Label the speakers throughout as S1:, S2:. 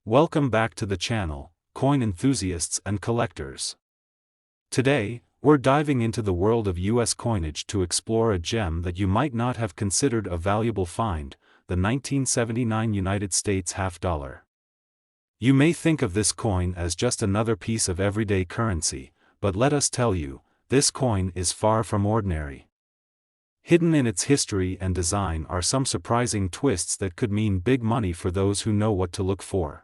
S1: Welcome back to the channel, coin enthusiasts and collectors. Today, we're diving into the world of US coinage to explore a gem that you might not have considered a valuable find, the 1979 United States half dollar. You may think of this coin as just another piece of everyday currency, but let us tell you, this coin is far from ordinary. Hidden in its history and design are some surprising twists that could mean big money for those who know what to look for.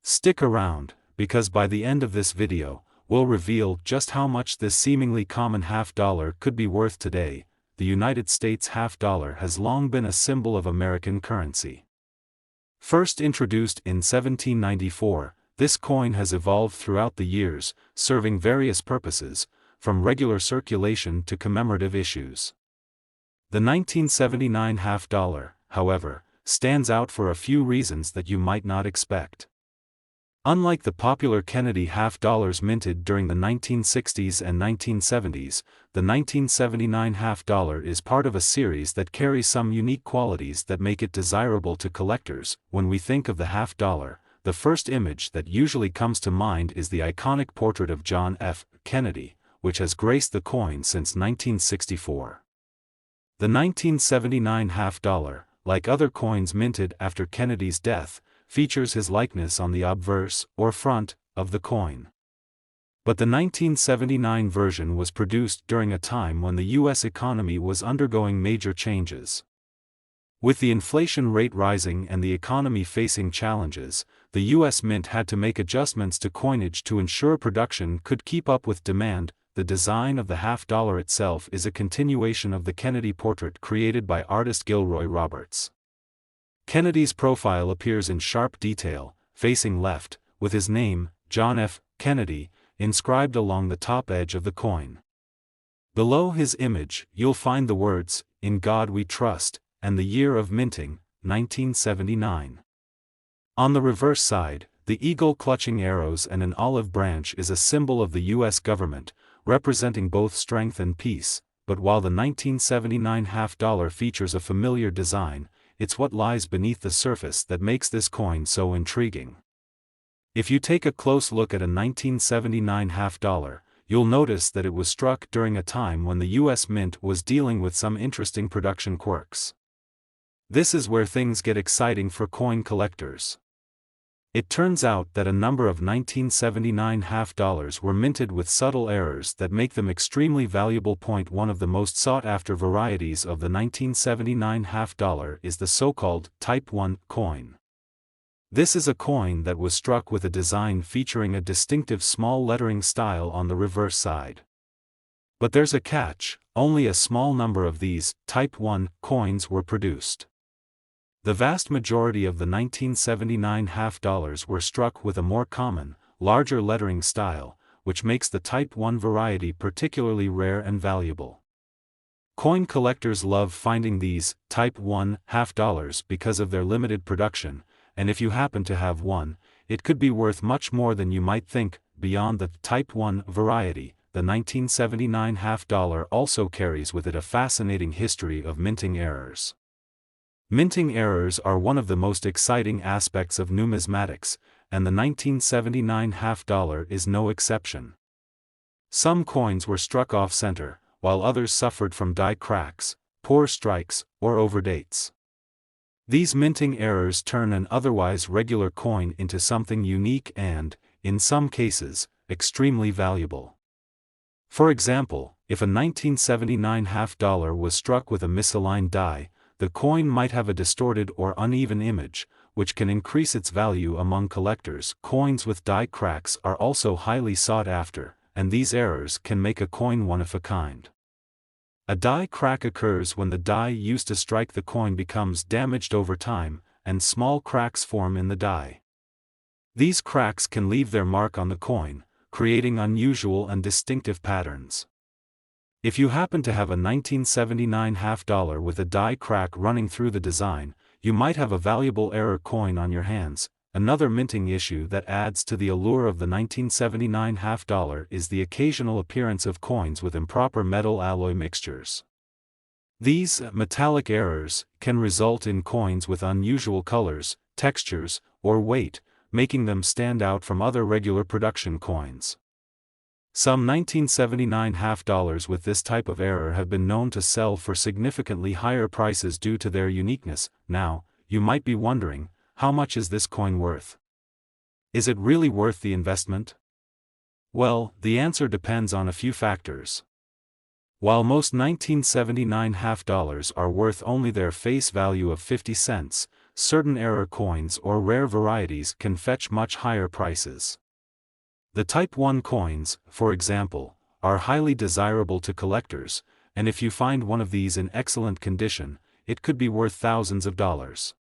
S1: Stick around, because by the end of this video, we'll reveal just how much this seemingly common half dollar could be worth today. The United States half dollar has long been a symbol of American currency. First introduced in 1794, this coin has evolved throughout the years, serving various purposes, from regular circulation to commemorative issues. The 1979 half dollar, however, stands out for a few reasons that you might not expect. Unlike the popular Kennedy half dollars minted during the 1960s and 1970s, the 1979 half dollar is part of a series that carries some unique qualities that make it desirable to collectors. When we think of the half dollar, the first image that usually comes to mind is the iconic portrait of John F. Kennedy, which has graced the coin since 1964. The 1979 half dollar, like other coins minted after Kennedy's death, features his likeness on the obverse, or front, of the coin. But the 1979 version was produced during a time when the U.S. economy was undergoing major changes. With the inflation rate rising and the economy facing challenges, the U.S. Mint had to make adjustments to coinage to ensure production could keep up with demand. The design of the half dollar itself is a continuation of the Kennedy portrait created by artist Gilroy Roberts. Kennedy's profile appears in sharp detail, facing left, with his name, John F. Kennedy, inscribed along the top edge of the coin. Below his image, you'll find the words, "In God We Trust," and the year of minting, 1979. On the reverse side, the eagle clutching arrows and an olive branch is a symbol of the U.S. government, representing both strength and peace. But while the 1979 half dollar features a familiar design, it's what lies beneath the surface that makes this coin so intriguing. If you take a close look at a 1979 half dollar, you'll notice that it was struck during a time when the U.S. Mint was dealing with some interesting production quirks. This is where things get exciting for coin collectors. It turns out that a number of 1979 half dollars were minted with subtle errors that make them extremely valuable. One of the most sought-after varieties of the 1979 half dollar is the so-called Type 1 coin. This is a coin that was struck with a design featuring a distinctive small lettering style on the reverse side. But there's a catch: only a small number of these Type 1 coins were produced. The vast majority of the 1979 half dollars were struck with a more common, larger lettering style, which makes the Type 1 variety particularly rare and valuable. Coin collectors love finding these Type 1 half dollars because of their limited production, and if you happen to have one, it could be worth much more than you might think. Beyond the Type 1 variety, the 1979 half dollar also carries with it a fascinating history of minting errors. Minting errors are one of the most exciting aspects of numismatics, and the 1979 half dollar is no exception. Some coins were struck off-center, while others suffered from die cracks, poor strikes, or overdates. These minting errors turn an otherwise regular coin into something unique and, in some cases, extremely valuable. For example, if a 1979 half dollar was struck with a misaligned die, the coin might have a distorted or uneven image, which can increase its value among collectors. Coins with die cracks are also highly sought after, and these errors can make a coin one of a kind. A die crack occurs when the die used to strike the coin becomes damaged over time, and small cracks form in the die. These cracks can leave their mark on the coin, creating unusual and distinctive patterns. If you happen to have a 1979 half dollar with a die crack running through the design, you might have a valuable error coin on your hands. Another minting issue that adds to the allure of the 1979 half dollar is the occasional appearance of coins with improper metal alloy mixtures. These metallic errors can result in coins with unusual colors, textures, or weight, making them stand out from other regular production coins. Some 1979 half dollars with this type of error have been known to sell for significantly higher prices due to their uniqueness. Now, you might be wondering, how much is this coin worth? Is it really worth the investment? Well, the answer depends on a few factors. While most 1979 half dollars are worth only their face value of 50 cents, certain error coins or rare varieties can fetch much higher prices. The Type 1 coins, for example, are highly desirable to collectors, and if you find one of these in excellent condition, it could be worth thousands of dollars.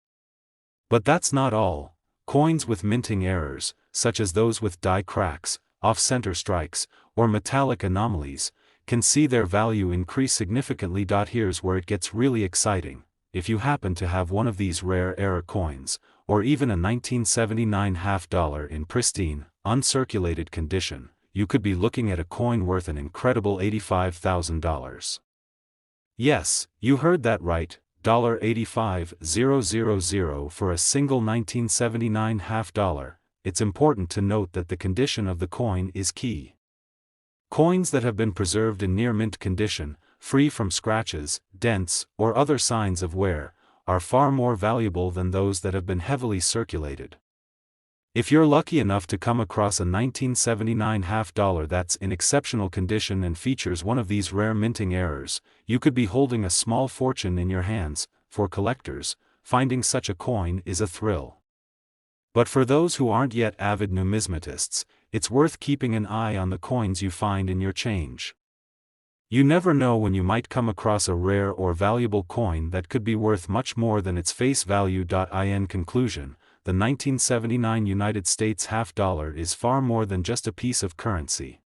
S1: But that's not all. Coins with minting errors, such as those with die cracks, off-center strikes, or metallic anomalies, can see their value increase significantly. Here's where it gets really exciting. If you happen to have one of these rare error coins, or even a 1979 half dollar in pristine, uncirculated condition, you could be looking at a coin worth an incredible $85,000. Yes, you heard that right, $85,000 for a single 1979 half dollar. It's important to note that the condition of the coin is key. Coins that have been preserved in near mint condition, free from scratches, dents, or other signs of wear, are far more valuable than those that have been heavily circulated. If you're lucky enough to come across a 1979 half dollar that's in exceptional condition and features one of these rare minting errors, you could be holding a small fortune in your hands. For collectors, finding such a coin is a thrill. But for those who aren't yet avid numismatists, it's worth keeping an eye on the coins you find in your change. You never know when you might come across a rare or valuable coin that could be worth much more than its face value. In conclusion, the 1979 United States half dollar is far more than just a piece of currency.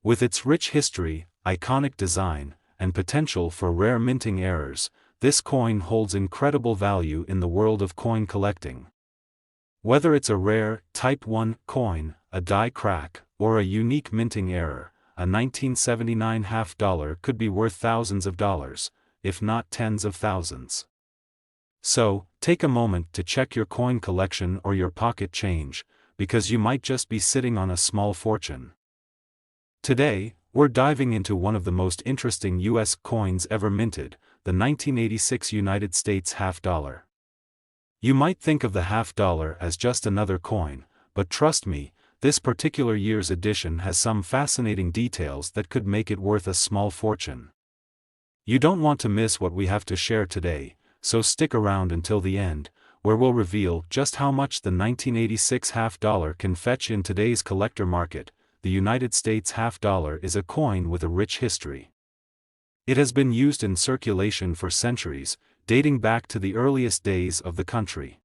S1: With its rich history, iconic design, and potential for rare minting errors, this coin holds incredible value in the world of coin collecting. Whether it's a rare, Type 1 coin, a die crack, or a unique minting error, a 1979 half dollar could be worth thousands of dollars, if not tens of thousands. So, take a moment to check your coin collection or your pocket change, because you might just be sitting on a small fortune. Today, we're diving into one of the most interesting U.S. coins ever minted, the 1986 United States half dollar. You might think of the half dollar as just another coin, but trust me, this particular year's edition has some fascinating details that could make it worth a small fortune. You don't want to miss what we have to share today, so stick around until the end, where we'll reveal just how much the 1986 half dollar can fetch in today's collector market. The United States half dollar is a coin with a rich history. It has been used in circulation for centuries, dating back to the earliest days of the country.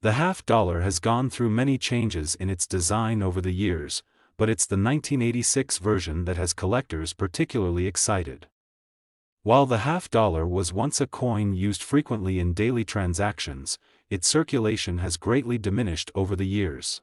S1: The half dollar has gone through many changes in its design over the years, but it's the 1986 version that has collectors particularly excited. While the half dollar was once a coin used frequently in daily transactions, its circulation has greatly diminished over the years.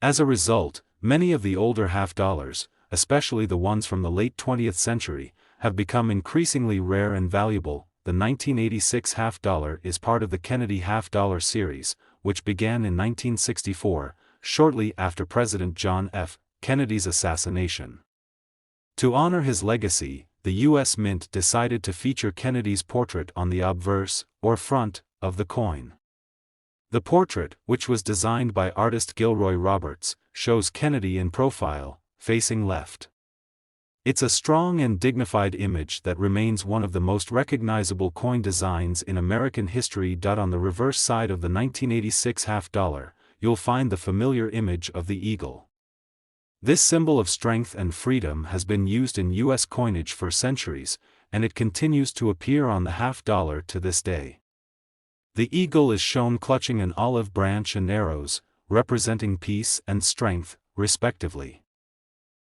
S1: As a result, many of the older half dollars, especially the ones from the late 20th century, have become increasingly rare and valuable. The 1986 half dollar is part of the Kennedy half dollar series, which began in 1964, shortly after President John F. Kennedy's assassination. To honor his legacy, the U.S. Mint decided to feature Kennedy's portrait on the obverse, or front, of the coin. The portrait, which was designed by artist Gilroy Roberts, shows Kennedy in profile, facing left. It's a strong and dignified image that remains one of the most recognizable coin designs in American history. On the reverse side of the 1986 half dollar, you'll find the familiar image of the eagle. This symbol of strength and freedom has been used in U.S. coinage for centuries, and it continues to appear on the half dollar to this day. The eagle is shown clutching an olive branch and arrows, representing peace and strength, respectively.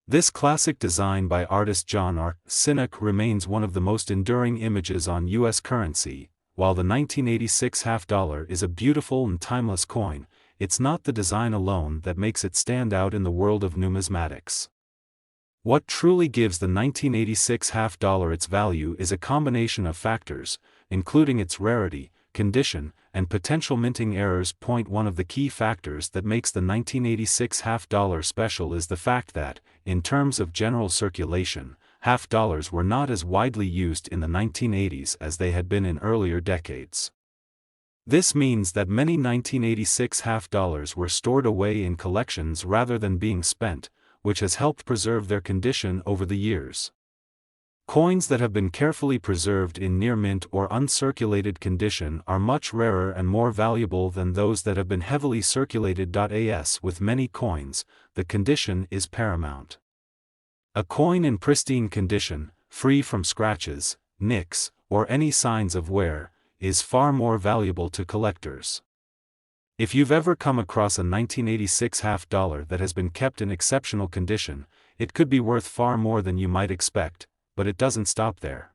S1: This classic design by artist John R. Sinek remains one of the most enduring images on U.S. currency. While the 1986 half dollar is a beautiful and timeless coin, it's not the design alone that makes it stand out in the world of numismatics. What truly gives the 1986 half dollar its value is a combination of factors, including its rarity, condition, and potential minting errors. One of the key factors that makes the 1986 half-dollar special is the fact that, in terms of general circulation, half-dollars were not as widely used in the 1980s as they had been in earlier decades. This means that many 1986 half-dollars were stored away in collections rather than being spent, which has helped preserve their condition over the years. Coins that have been carefully preserved in near-mint or uncirculated condition are much rarer and more valuable than those that have been heavily circulated. As with many coins, the condition is paramount. A coin in pristine condition, free from scratches, nicks, or any signs of wear, is far more valuable to collectors. If you've ever come across a 1986 half-dollar that has been kept in exceptional condition, it could be worth far more than you might expect. But it doesn't stop there.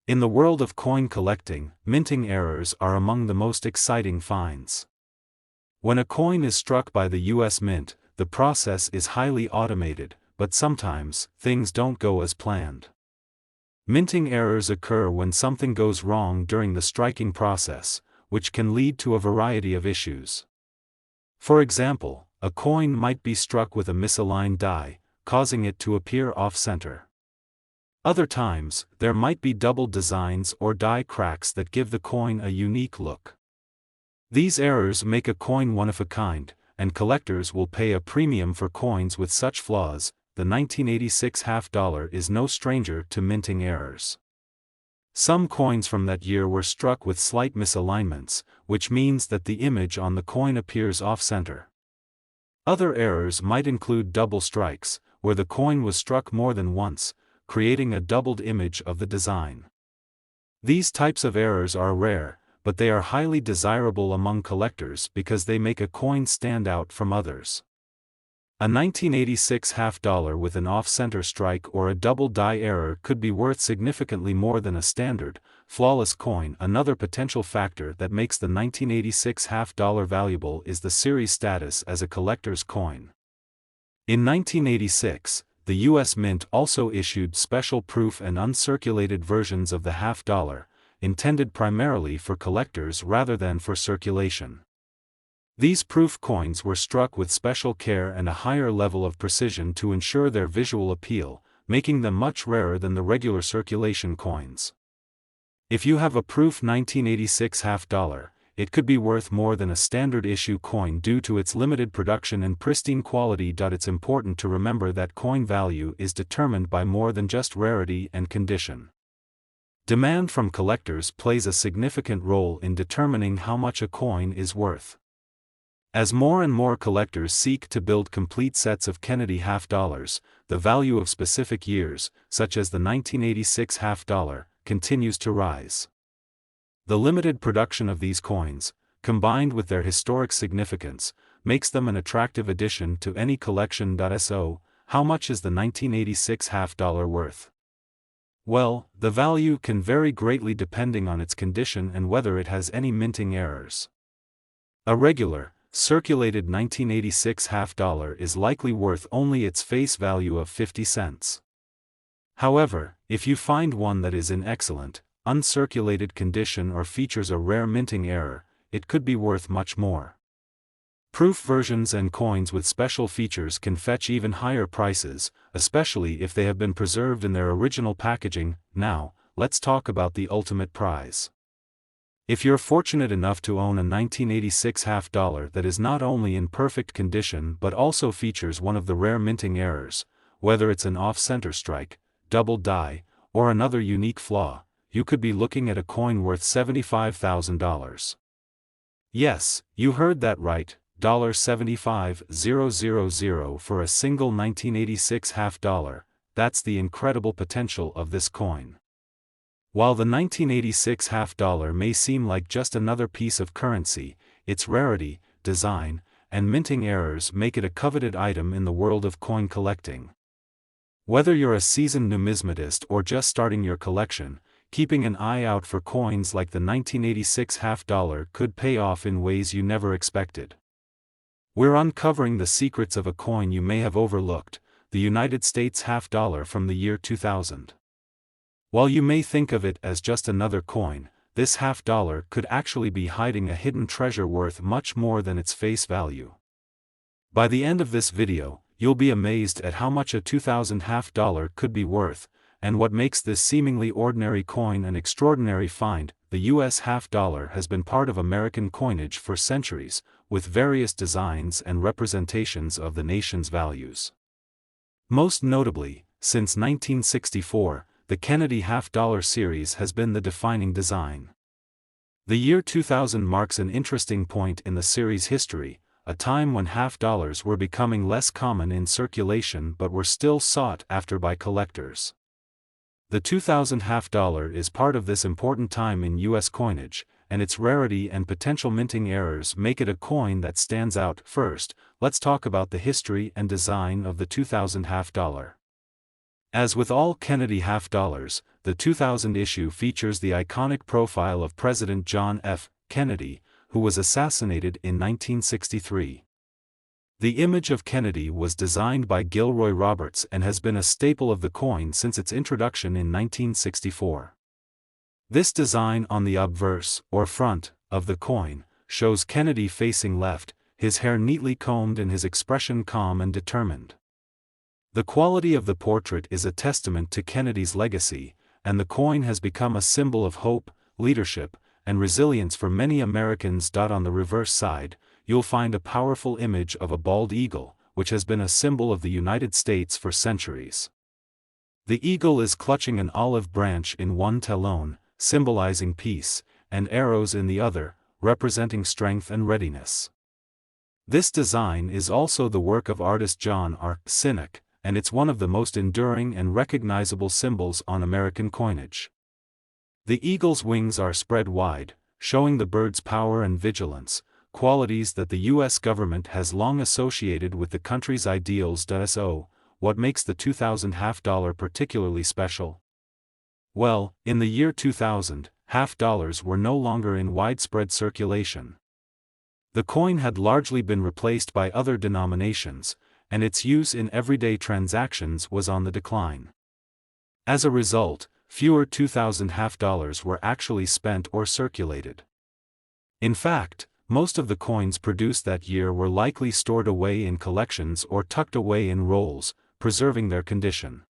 S1: In the world of coin collecting, minting errors are among the most exciting finds. When a coin is struck by the U.S. Mint, the process is highly automated, but sometimes, things don't go as planned. Minting errors occur when something goes wrong during the striking process, which can lead to a variety of issues. For example, a coin might be struck with a misaligned die, causing it to appear off-center. Other times, there might be double designs or die cracks that give the coin a unique look. These errors make a coin one of a kind, and collectors will pay a premium for coins with such flaws. The 1986 half-dollar is no stranger to minting errors. Some coins from that year were struck with slight misalignments, which means that the image on the coin appears off-center. Other errors might include double strikes, where the coin was struck more than once, creating a doubled image of the design. These types of errors are rare, but they are highly desirable among collectors because they make a coin stand out from others. A 1986 half-dollar with an off-center strike or a double die error could be worth significantly more than a standard, flawless coin. Another potential factor that makes the 1986 half-dollar valuable is the series status as a collector's coin. In 1986, the U.S. Mint also issued special proof and uncirculated versions of the half-dollar, intended primarily for collectors rather than for circulation. These proof coins were struck with special care and a higher level of precision to ensure their visual appeal, making them much rarer than the regular circulation coins. If you have a proof 1986 half-dollar, it could be worth more than a standard issue coin due to its limited production and pristine quality. It's important to remember that coin value is determined by more than just rarity and condition. Demand from collectors plays a significant role in determining how much a coin is worth. As more and more collectors seek to build complete sets of Kennedy half-dollars, the value of specific years, such as the 1986 half-dollar, continues to rise. The limited production of these coins, combined with their historic significance, makes them an attractive addition to any collection. So, how much is the 1986 half-dollar worth? Well, the value can vary greatly depending on its condition and whether it has any minting errors. A regular, circulated 1986 half-dollar is likely worth only its face value of 50 cents. However, if you find one that is in excellent, uncirculated condition or features a rare minting error, it could be worth much more. Proof versions and coins with special features can fetch even higher prices, especially if they have been preserved in their original packaging. Now, let's talk about the ultimate prize. If you're fortunate enough to own a 1986 half-dollar that is not only in perfect condition but also features one of the rare minting errors, whether it's an off-center strike, double die, or another unique flaw, you could be looking at a coin worth $75,000. Yes, you heard that right, $75,000 for a single 1986 half-dollar. That's the incredible potential of this coin. While the 1986 half-dollar may seem like just another piece of currency, its rarity, design, and minting errors make it a coveted item in the world of coin collecting. Whether you're a seasoned numismatist or just starting your collection, keeping an eye out for coins like the 1986 half-dollar could pay off in ways you never expected. We're uncovering the secrets of a coin you may have overlooked, the United States half-dollar from the year 2000. While you may think of it as just another coin, this $50 could actually be hiding a hidden treasure worth much more than its face value. By the end of this video, you'll be amazed at how much a 2000 $50 could be worth, and what makes this seemingly ordinary coin an extraordinary find. The US $50 has been part of American coinage for centuries, with various designs and representations of the nation's values. Most notably, since 1964, the Kennedy $50 series has been the defining design. The year 2000 marks an interesting point in the series' history, a time when $50 were becoming less common in circulation but were still sought after by collectors. The 2000 $50 is part of this important time in U.S. coinage, and its rarity and potential minting errors make it a coin that stands out. First, let's talk about the history and design of the 2000 $50. As with all Kennedy $50s, the 2000 issue features the iconic profile of President John F. Kennedy, who was assassinated in 1963. The image of Kennedy was designed by Gilroy Roberts and has been a staple of the coin since its introduction in 1964. This design on the obverse, or front, of the coin, shows Kennedy facing left, his hair neatly combed and his expression calm and determined. The quality of the portrait is a testament to Kennedy's legacy, and the coin has become a symbol of hope, leadership, and resilience for many Americans. On the reverse side, you'll find a powerful image of a bald eagle, which has been a symbol of the United States for centuries. The eagle is clutching an olive branch in one talon, symbolizing peace, and arrows in the other, representing strength and readiness. This design is also the work of artist John R. Sinek, and it's one of the most enduring and recognizable symbols on American coinage. The eagle's wings are spread wide, showing the bird's power and vigilance, qualities that the U.S. government has long associated with the country's ideals. So, what makes the 2000 $50 particularly special? Well, in the year 2000, $50 were no longer in widespread circulation. The coin had largely been replaced by other denominations, and its use in everyday transactions was on the decline. As a result, fewer 2000 $50 were actually spent or circulated. In fact, most of the coins produced that year were likely stored away in collections or tucked away in rolls, preserving their condition.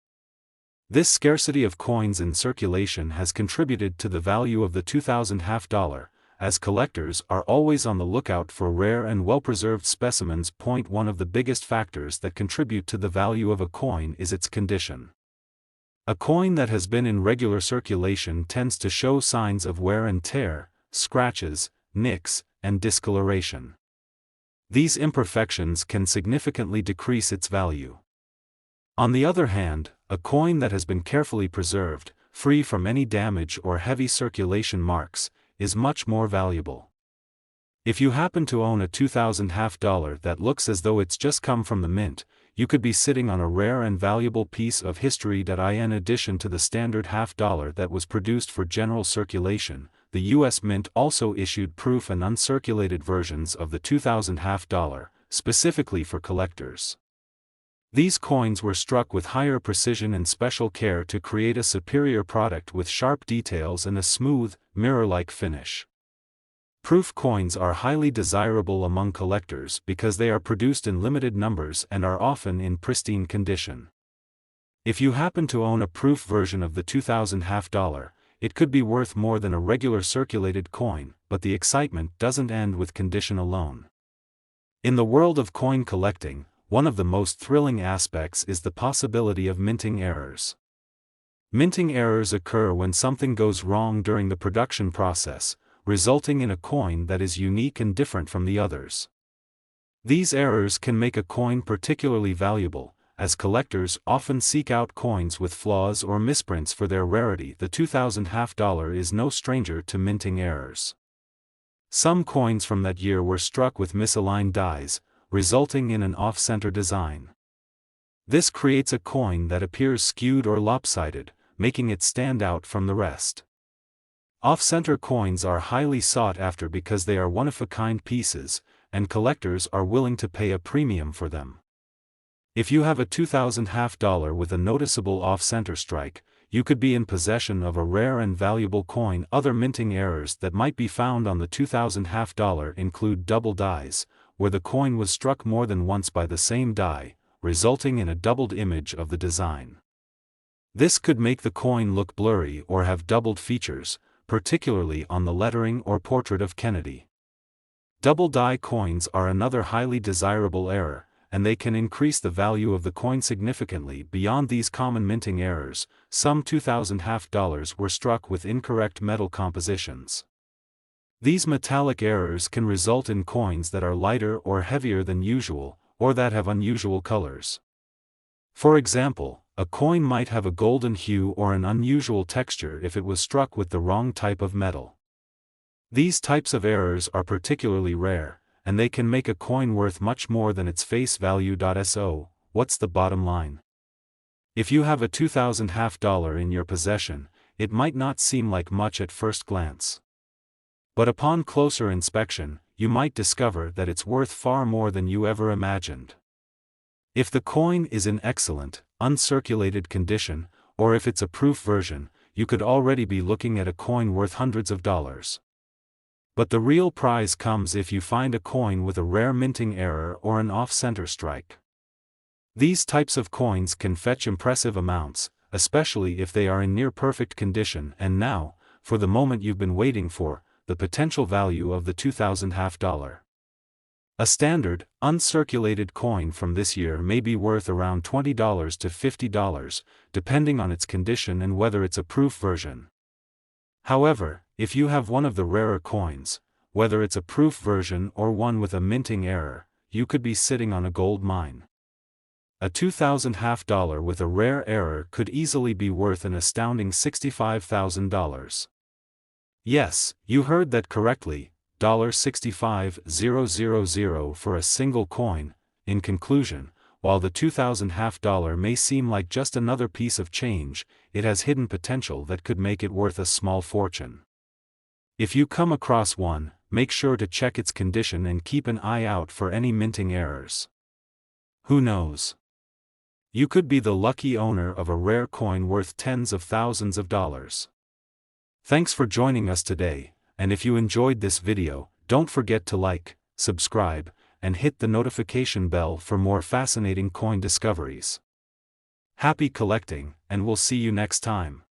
S1: This scarcity of coins in circulation has contributed to the value of the 2000 $50, as collectors are always on the lookout for rare and well-preserved specimens. One of the biggest factors that contribute to the value of a coin is its condition. A coin that has been in regular circulation tends to show signs of wear and tear, scratches, nicks, and discoloration. These imperfections can significantly decrease its value. On the other hand, a coin that has been carefully preserved, free from any damage or heavy circulation marks, is much more valuable. If you happen to own a 2000 $50 that looks as though it's just come from the mint, you could be sitting on a rare and valuable piece of history. In addition to the standard $50 that was produced for general circulation, the U.S. Mint also issued proof and uncirculated versions of the 2000 $50, specifically for collectors. These coins were struck with higher precision and special care to create a superior product with sharp details and a smooth, mirror-like finish. Proof coins are highly desirable among collectors because they are produced in limited numbers and are often in pristine condition. If you happen to own a proof version of the 2000 $50, it could be worth more than a regular circulated coin, but the excitement doesn't end with condition alone. In the world of coin collecting, one of the most thrilling aspects is the possibility of minting errors. Minting errors occur when something goes wrong during the production process, resulting in a coin that is unique and different from the others. These errors can make a coin particularly valuable, as collectors often seek out coins with flaws or misprints for their rarity. The 2000 $50 is no stranger to minting errors. Some coins from that year were struck with misaligned dies, resulting in an off-center design. This creates a coin that appears skewed or lopsided, making it stand out from the rest. Off-center coins are highly sought after because they are one-of-a-kind pieces, and collectors are willing to pay a premium for them. If you have a 2000 $50 with a noticeable off-center strike, you could be in possession of a rare and valuable coin. Other minting errors that might be found on the 2000 half dollar include double dies, where the coin was struck more than once by the same die, resulting in a doubled image of the design. This could make the coin look blurry or have doubled features, particularly on the lettering or portrait of Kennedy. Double die coins are another highly desirable error, and they can increase the value of the coin significantly. Beyond these common minting errors, some 2000 half dollars were struck with incorrect metal compositions. These metallic errors can result in coins that are lighter or heavier than usual, or that have unusual colors. For example, a coin might have a golden hue or an unusual texture if it was struck with the wrong type of metal. These types of errors are particularly rare, and they can make a coin worth much more than its face value. So, what's the bottom line? If you have a 2000 half dollar in your possession, it might not seem like much at first glance. But upon closer inspection, you might discover that it's worth far more than you ever imagined. If the coin is in excellent, uncirculated condition, or if it's a proof version, you could already be looking at a coin worth hundreds of dollars. But the real prize comes if you find a coin with a rare minting error or an off-center strike. These types of coins can fetch impressive amounts, especially if they are in near-perfect condition. And now, for the moment you've been waiting for, the potential value of the 2000 half dollar. A standard, uncirculated coin from this year may be worth around $20 to $50, depending on its condition and whether it's a proof version. However, if you have one of the rarer coins, whether it's a proof version or one with a minting error, you could be sitting on a gold mine. A 2000 half dollar with a rare error could easily be worth an astounding $65,000. Yes, you heard that correctly, $65,000 for a single coin. In conclusion, while the 2000 half dollar may seem like just another piece of change, it has hidden potential that could make it worth a small fortune. If you come across one, make sure to check its condition and keep an eye out for any minting errors. Who knows? You could be the lucky owner of a rare coin worth tens of thousands of dollars. Thanks for joining us today, and if you enjoyed this video, don't forget to like, subscribe, and hit the notification bell for more fascinating coin discoveries. Happy collecting, and we'll see you next time.